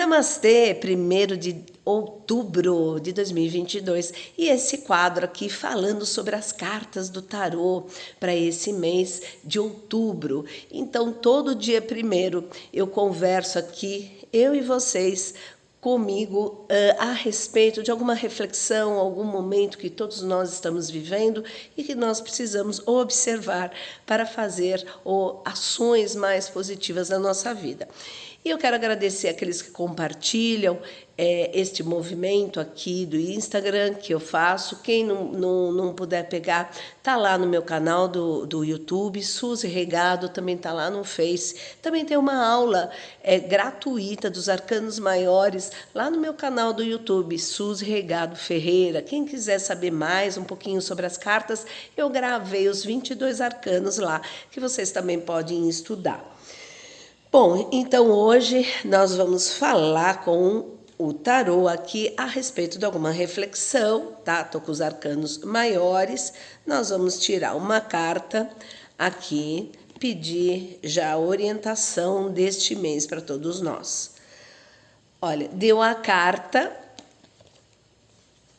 Namastê, 1º de outubro de 2022, e esse quadro aqui falando sobre as cartas do tarô para esse mês de outubro. Então, todo dia 1º eu converso aqui, eu e vocês, comigo a respeito de alguma reflexão, algum momento que todos nós estamos vivendo e que nós precisamos observar para fazer ações mais positivas na nossa vida. E eu quero agradecer aqueles que compartilham este movimento aqui do Instagram que eu faço. Quem não puder pegar, tá lá no meu canal do YouTube, Suzy Regado, também tá lá no Face. Também tem uma aula gratuita dos arcanos maiores lá no meu canal do YouTube, Suzy Regado Ferreira. Quem quiser saber mais um pouquinho sobre as cartas, eu gravei os 22 arcanos lá, que vocês também podem estudar. Bom, então hoje nós vamos falar com o tarô aqui a respeito de alguma reflexão, tá? Tô com os arcanos maiores, nós vamos tirar uma carta aqui, pedir já a orientação deste mês para todos nós. Olha, deu a carta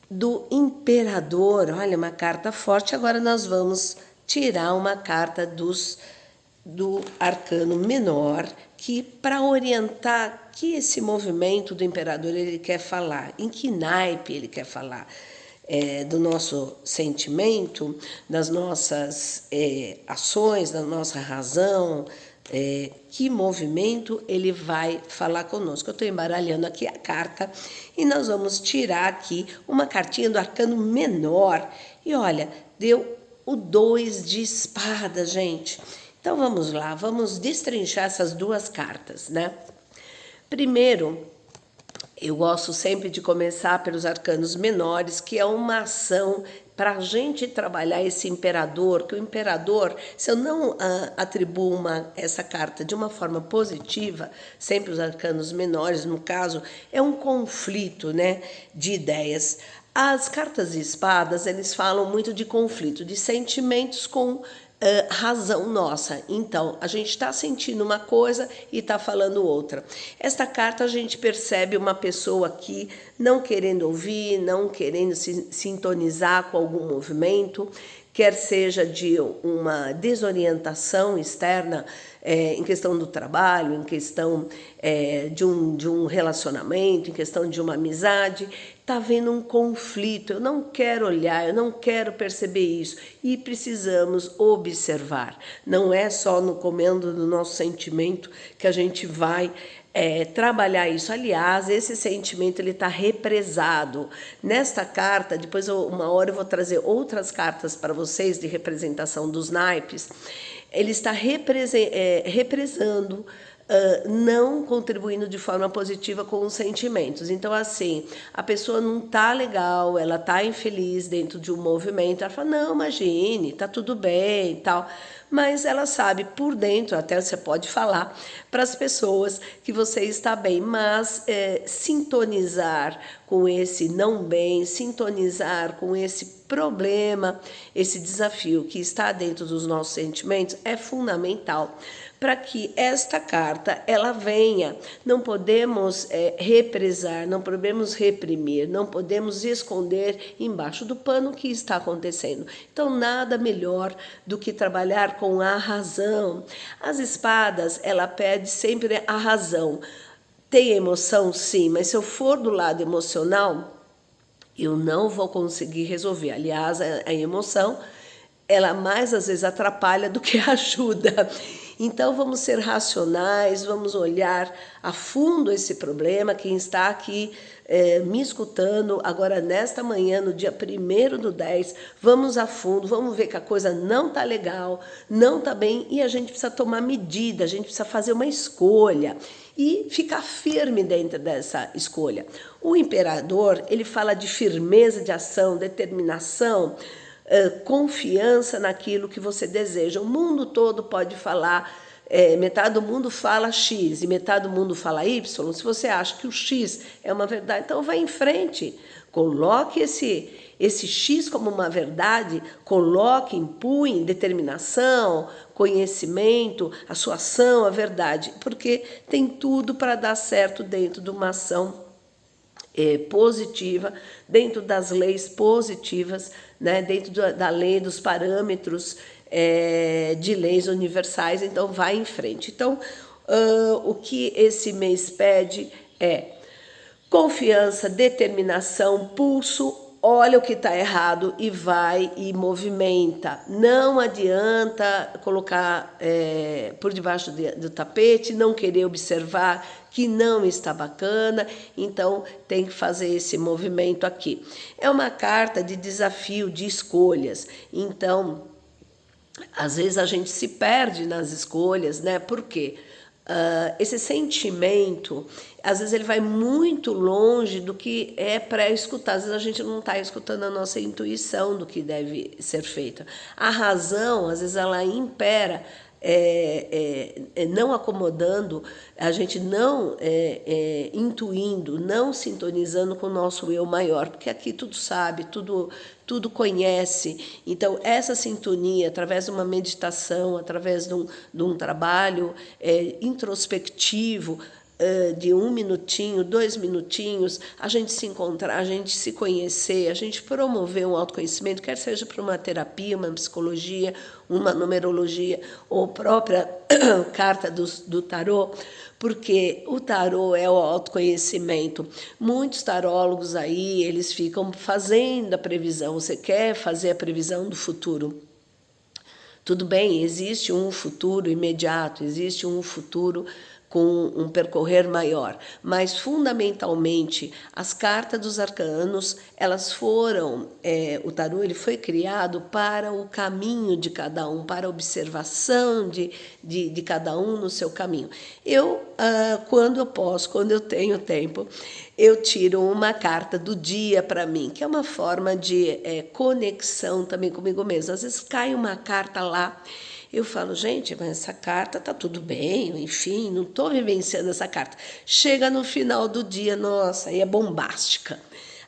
do Imperador, olha, uma carta forte. Agora nós vamos tirar uma carta do arcano menor, que para orientar que esse movimento do imperador ele quer falar, em que naipe ele quer falar, do nosso sentimento, das nossas ações, da nossa razão, que movimento ele vai falar conosco. Eu estou embaralhando aqui a carta e nós vamos tirar aqui uma cartinha do arcano menor. E olha, deu o 2 de espadas, gente. Então vamos lá, vamos destrinchar essas duas cartas, né? Primeiro, eu gosto sempre de começar pelos arcanos menores, que é uma ação para a gente trabalhar esse imperador, que o imperador, se eu não atribuo essa carta de uma forma positiva, sempre os arcanos menores, no caso, é um conflito, né, de ideias. As cartas de espadas, eles falam muito de conflito, de sentimentos com razão nossa. Então, a gente está sentindo uma coisa e está falando outra. Esta carta a gente percebe uma pessoa aqui não querendo ouvir, não querendo se sintonizar com algum movimento, quer seja de uma desorientação externa em questão do trabalho, em questão de um relacionamento, em questão de uma amizade. Está havendo um conflito, eu não quero olhar, eu não quero perceber isso. E precisamos observar. Não é só no comando do nosso sentimento que a gente vai trabalhar isso. Aliás, esse sentimento ele está represado. Nesta carta, depois uma hora eu vou trazer outras cartas para vocês de representação dos naipes. Ele está represando, não contribuindo de forma positiva com os sentimentos. Então, assim, a pessoa não está legal, ela está infeliz dentro de um movimento, ela fala, não, imagine, está tudo bem e tal. Mas ela sabe por dentro, até você pode falar para as pessoas que você está bem, mas sintonizar com esse não bem, sintonizar com esse problema, esse desafio que está dentro dos nossos sentimentos é fundamental para que esta carta ela venha. Não podemos represar, não podemos reprimir, não podemos esconder embaixo do pano o que está acontecendo. Então, nada melhor do que trabalhar com a razão. As espadas, ela pede sempre a razão. Tem emoção, sim, mas se eu for do lado emocional, eu não vou conseguir resolver. Aliás, a emoção, ela mais às vezes atrapalha do que ajuda. Então, vamos ser racionais, vamos olhar a fundo esse problema. Quem está aqui me escutando agora nesta manhã, no dia 1º/10, vamos a fundo, vamos ver que a coisa não está legal, não está bem, e a gente precisa tomar medida, a gente precisa fazer uma escolha e ficar firme dentro dessa escolha. O imperador, ele fala de firmeza de ação, determinação, confiança naquilo que você deseja. O mundo todo pode falar metade do mundo fala X e metade do mundo fala Y, se você acha que o X é uma verdade, então vai em frente. Coloque esse X como uma verdade, coloque, impunhe determinação, conhecimento, a sua ação, a verdade, porque tem tudo para dar certo dentro de uma ação positiva, dentro das leis positivas, né, dentro da lei, dos parâmetros de leis universais, então vai em frente. Então, o que esse mês pede é confiança, determinação, pulso, olha o que está errado e vai e movimenta. Não adianta colocar por debaixo do tapete, não querer observar que não está bacana, então tem que fazer esse movimento aqui. É uma carta de desafio, de escolhas, então às vezes a gente se perde nas escolhas, né? Por quê? Esse sentimento, às vezes ele vai muito longe do que é para escutar. Às vezes a gente não está escutando a nossa intuição do que deve ser feito. A razão, às vezes, ela impera, não acomodando, a gente não intuindo, não sintonizando com o nosso eu maior, porque aqui tudo sabe, tudo conhece. Então, essa sintonia, através de uma meditação, através de um trabalho introspectivo, de 1 minutinho, 2 minutinhos, a gente se encontrar, a gente se conhecer, a gente promover um autoconhecimento, quer seja para uma terapia, uma psicologia, uma numerologia, ou própria carta do tarô, porque o tarô é o autoconhecimento. Muitos tarólogos aí, eles ficam fazendo a previsão. Você quer fazer a previsão do futuro? Tudo bem, existe um futuro imediato, existe um futuro com um percorrer maior, mas fundamentalmente as cartas dos arcanos, elas foram, o tarô ele foi criado para o caminho de cada um, para a observação de cada um no seu caminho. Eu, quando eu posso, quando eu tenho tempo, eu tiro uma carta do dia para mim, que é uma forma de conexão também comigo mesma. Às vezes cai uma carta lá, eu falo, gente, mas essa carta tá tudo bem, enfim, não estou vivenciando essa carta. Chega no final do dia, nossa, aí é bombástica.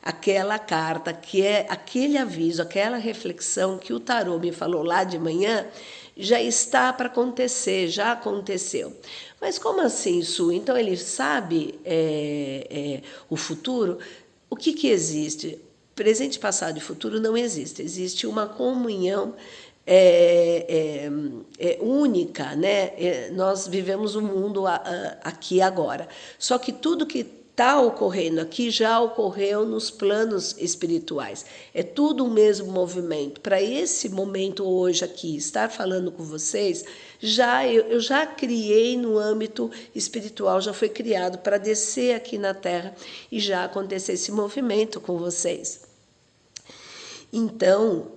Aquela carta que é aquele aviso, aquela reflexão que o tarô me falou lá de manhã, já está para acontecer, já aconteceu. Mas como assim, Su? Então ele sabe o futuro? O que existe? Presente, passado e futuro não existe. Existe uma comunhão única, né? Nós vivemos um mundo aqui agora. Só que tudo que está ocorrendo aqui já ocorreu nos planos espirituais. É tudo o mesmo movimento. Para esse momento hoje aqui, estar falando com vocês, eu já criei no âmbito espiritual, já foi criado para descer aqui na Terra e já acontecer esse movimento com vocês. Então,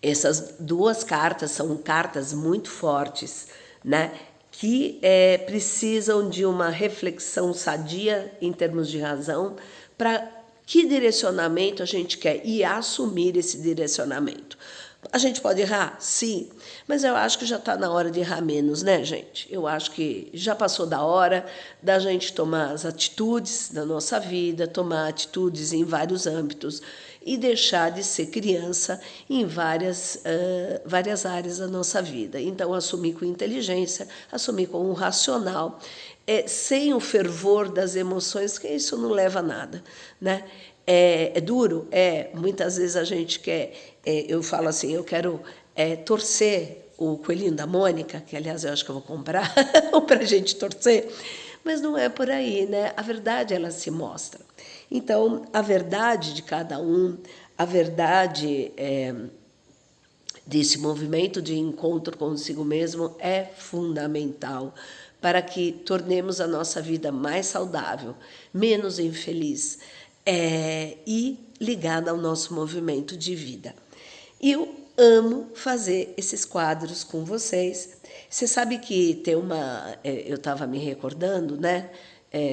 essas duas cartas são cartas muito fortes, né? Que precisam de uma reflexão sadia em termos de razão para que direcionamento a gente quer e assumir esse direcionamento. A gente pode errar? Sim, mas eu acho que já está na hora de errar menos, né, gente? Eu acho que já passou da hora da gente tomar as atitudes da nossa vida, tomar atitudes em vários âmbitos e deixar de ser criança em várias áreas da nossa vida. Então, assumir com inteligência, assumir com um racional, sem o fervor das emoções, que isso não leva a nada, né? É duro? Muitas vezes a gente quer, eu falo assim, eu quero torcer o coelhinho da Mônica, que aliás eu acho que eu vou comprar para a gente torcer, mas não é por aí, né? A verdade ela se mostra. Então, a verdade de cada um, a verdade desse movimento de encontro consigo mesmo é fundamental para que tornemos a nossa vida mais saudável, menos infeliz e ligada ao nosso movimento de vida. Eu amo fazer esses quadros com vocês. Você sabe que tem eu estava me recordando, né?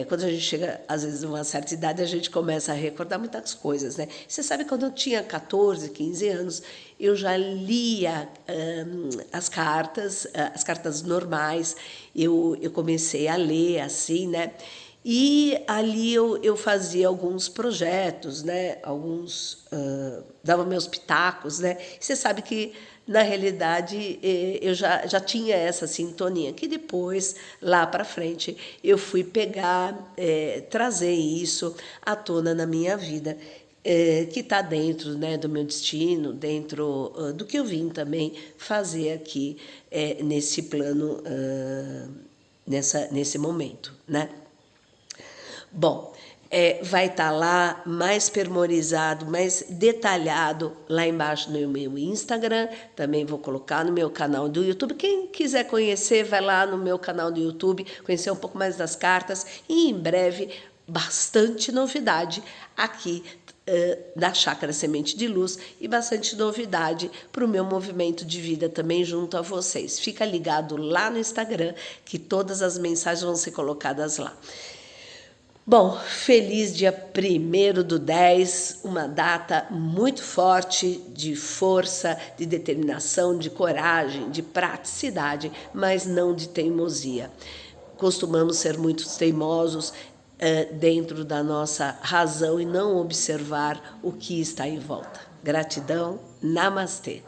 Quando a gente chega, às vezes, a uma certa idade, a gente começa a recordar muitas coisas, né? Você sabe, quando eu tinha 14, 15 anos, eu já lia as cartas normais, eu comecei a ler assim, né? E ali eu fazia alguns projetos, né? Dava meus pitacos, né? Você sabe que, na realidade, eu já tinha essa sintonia, que depois, lá para frente, eu fui pegar, trazer isso à tona na minha vida, que está dentro, né, do meu destino, dentro do que eu vim também fazer aqui, nesse plano, nesse momento, né? Bom, vai estar lá mais pormenorizado, mais detalhado lá embaixo no meu Instagram. Também vou colocar no meu canal do YouTube. Quem quiser conhecer, vai lá no meu canal do YouTube, conhecer um pouco mais das cartas. E em breve, bastante novidade aqui da Chácara Semente de Luz e bastante novidade para o meu movimento de vida também junto a vocês. Fica ligado lá no Instagram, que todas as mensagens vão ser colocadas lá. Bom, feliz dia 1º do 10, uma data muito forte de força, de determinação, de coragem, de praticidade, mas não de teimosia. Costumamos ser muito teimosos dentro da nossa razão e não observar o que está em volta. Gratidão, namastê.